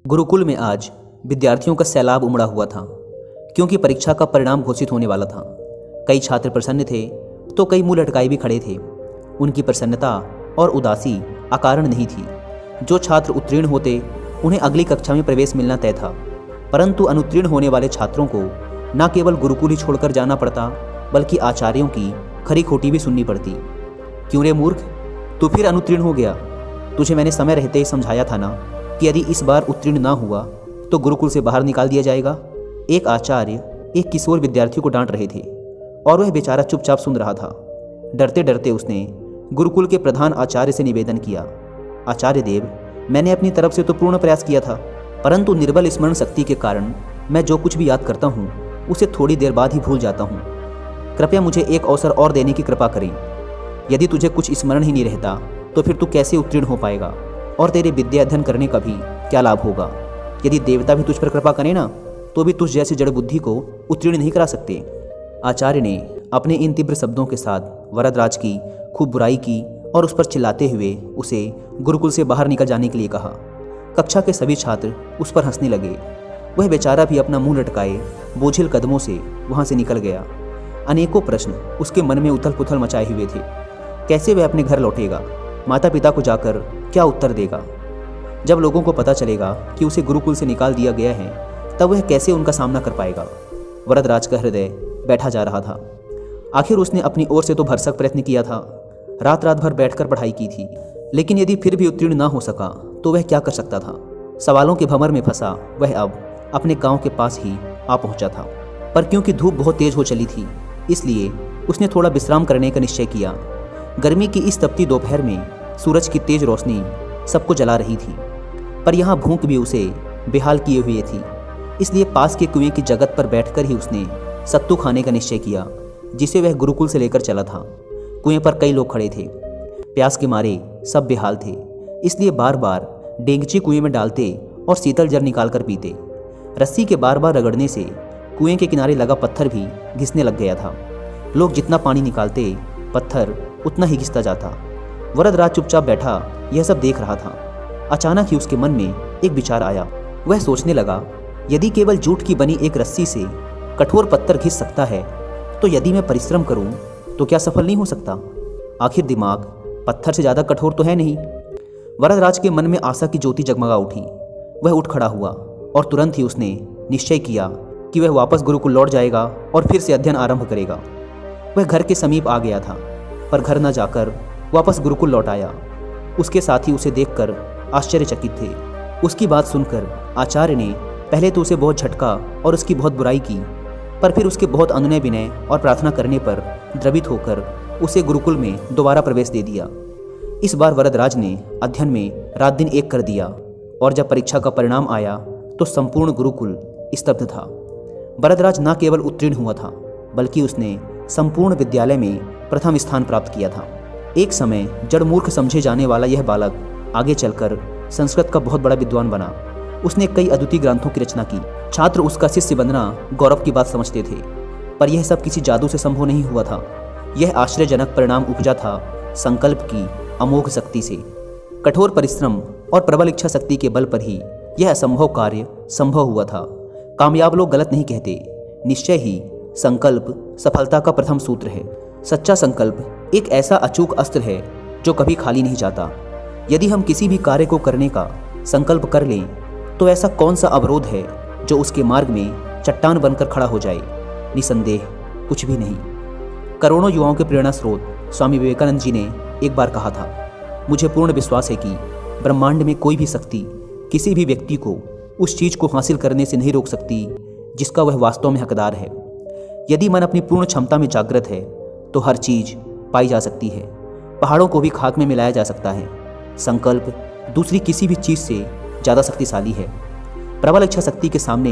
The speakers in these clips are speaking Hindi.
गुरुकुल में आज विद्यार्थियों का सैलाब उमड़ा हुआ था, क्योंकि परीक्षा का परिणाम घोषित होने वाला था। कई छात्र प्रसन्न थे तो कई मुंह लटकाए भी खड़े थे। उनकी प्रसन्नता और उदासी अकारण नहीं थी। जो छात्र उत्तीर्ण होते उन्हें अगली कक्षा में प्रवेश मिलना तय था, परंतु अनुत्तीर्ण होने वाले छात्रों को न केवल गुरुकुल ही छोड़कर जाना पड़ता, बल्कि आचार्यों की खरी खोटी भी सुननी पड़ती। क्यों रे मूर्ख, तू फिर अनुत्तीर्ण हो गया? तुझे मैंने समय रहते ही समझाया था ना कि यदि इस बार उत्तीर्ण ना हुआ तो गुरुकुल से बाहर निकाल दिया जाएगा। एक आचार्य एक किशोर विद्यार्थी को डांट रहे थे और वह बेचारा चुपचाप सुन रहा था। डरते डरते उसने गुरुकुल के प्रधान आचार्य से निवेदन किया, आचार्य देव, मैंने अपनी तरफ से तो पूर्ण प्रयास किया था, परंतु निर्बल स्मरण शक्ति के कारण मैं जो कुछ भी याद करता हूँ उसे थोड़ी देर बाद ही भूल जाता हूँ। कृपया मुझे एक अवसर और देने की कृपा करें। यदि तुझे कुछ स्मरण ही नहीं रहता तो फिर तू कैसे उत्तीर्ण हो पाएगा, और तेरे विद्या अध्ययन करने का भी क्या लाभ होगा? यदि देवता भी तुझ पर कृपा करें ना, तो भी तुझ जैसी जड़ बुद्धि को उत्तीर्ण नहीं करा सकते। आचार्य ने अपने इन तीव्र शब्दों के साथ वरदराज की खूब बुराई की और उस पर चिल्लाते हुए उसे गुरुकुल से बाहर निकल जाने के लिए कहा। कक्षा के सभी छात्र उस पर हंसने लगे। वह बेचारा भी अपना मुंह लटकाए बोझिल कदमों से वहां से निकल गया। अनेकों प्रश्न उसके मन में उथल पुथल मचाए हुए थे। कैसे वह अपने घर लौटेगा? माता पिता को जाकर क्या उत्तर देगा? जब लोगों को पता चलेगा कि उसे गुरुकुल से निकाल दिया गया है, तब वह कैसे उनका सामना कर पाएगा? वरदराज का हृदय बैठा जा रहा था। आखिर उसने अपनी ओर से तो भरसक प्रयत्न किया था, रात रात भर बैठकर पढ़ाई की थी, लेकिन यदि फिर भी उत्तीर्ण ना हो सका तो वह क्या कर सकता था? सवालों के भंवर में फंसा वह अब अपने गांव के पास ही आ पहुंचा था, पर क्योंकि धूप बहुत तेज हो चली थी, इसलिए उसने थोड़ा विश्राम करने का निश्चय किया। गर्मी की इस तपती दोपहर में सूरज की तेज रोशनी सबको जला रही थी, पर यहाँ भूख भी उसे बेहाल किए हुए थी। इसलिए पास के कुएं की जगत पर बैठकर ही उसने सत्तू खाने का निश्चय किया, जिसे वह गुरुकुल से लेकर चला था। कुएं पर कई लोग खड़े थे। प्यास के मारे सब बेहाल थे, इसलिए बार बार डेंगची कुएं में डालते और शीतल जल निकाल कर पीते। रस्सी के बार बार रगड़ने से कुएं के किनारे लगा पत्थर भी घिसने लग गया था। लोग जितना पानी निकालते, पत्थर उतना ही घिसता जाता। वरदराज चुपचाप बैठा यह सब देख रहा था। अचानक ही उसके मन में एक विचार आया। वह सोचने लगा, यदि केवल जूट की बनी एक रस्सी से कठोर पत्थर घिस सकता है, तो यदि मैं परिश्रम करूं तो क्या सफल नहीं हो सकता? आखिर दिमाग पत्थर से ज़्यादा कठोर तो है नहीं। वरदराज के मन में आशा की ज्योति जगमगा उठी। वह उठ खड़ा हुआ और तुरंत ही उसने निश्चय किया कि वह वापस गुरुकुल लौट जाएगा और फिर से अध्ययन आरंभ करेगा। वह घर के समीप आ गया था, पर घर न जाकर वापस गुरुकुल लौट आया। उसके साथी उसे देखकर आश्चर्यचकित थे। उसकी बात सुनकर आचार्य ने पहले तो उसे बहुत झटका और उसकी बहुत बुराई की, पर फिर उसके बहुत अनुनय विनय और प्रार्थना करने पर द्रवित होकर उसे गुरुकुल में दोबारा प्रवेश दे दिया। इस बार वरदराज ने अध्ययन में रात दिन एक कर दिया, और जब परीक्षा का परिणाम आया तो संपूर्ण गुरुकुल स्तब्ध था। वरदराज न केवल उत्तीर्ण हुआ था, बल्कि उसने संपूर्ण विद्यालय में प्रथम स्थान प्राप्त किया था। एक समय जड़ मूर्ख समझे जाने वाला यह बालक आगे चलकर संस्कृत का बहुत बड़ा विद्वान बना। उसने कई अद्वितीय ग्रंथों की रचना की। छात्र उसका शिष्य बनना गौरव की बात समझते थे, पर यह सब किसी जादू से संभव नहीं हुआ था। यह आश्चर्यजनक परिणाम उपजा था संकल्प की अमोघ शक्ति से। कठोर परिश्रम और प्रबल इच्छा शक्ति के बल पर ही यह असंभव कार्य संभव हुआ था। कामयाब लोग गलत नहीं कहते। निश्चय ही संकल्प सफलता का प्रथम सूत्र है। सच्चा संकल्प एक ऐसा अचूक अस्त्र है जो कभी खाली नहीं जाता। यदि हम किसी भी कार्य को करने का संकल्प कर लें, तो ऐसा कौन सा अवरोध है जो उसके मार्ग में चट्टान बनकर खड़ा हो जाए? निसंदेह कुछ भी नहीं। करोड़ों युवाओं के प्रेरणा स्रोत स्वामी विवेकानंद जी ने एक बार कहा था, मुझे पूर्ण विश्वास है कि ब्रह्मांड में कोई भी शक्ति किसी भी व्यक्ति को उस चीज को हासिल करने से नहीं रोक सकती जिसका वह वास्तव में हकदार है। यदि मन अपनी पूर्ण क्षमता में जागृत है तो हर चीज पाई जा सकती है। पहाड़ों को भी खाक में मिलाया जा सकता है। संकल्प दूसरी किसी भी चीज से ज़्यादा शक्तिशाली है। प्रबल इच्छा शक्ति के सामने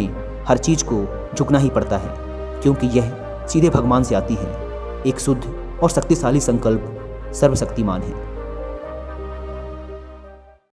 हर चीज को झुकना ही पड़ता है, क्योंकि यह सीधे भगवान से आती है। एक शुद्ध और शक्तिशाली संकल्प सर्वशक्तिमान है।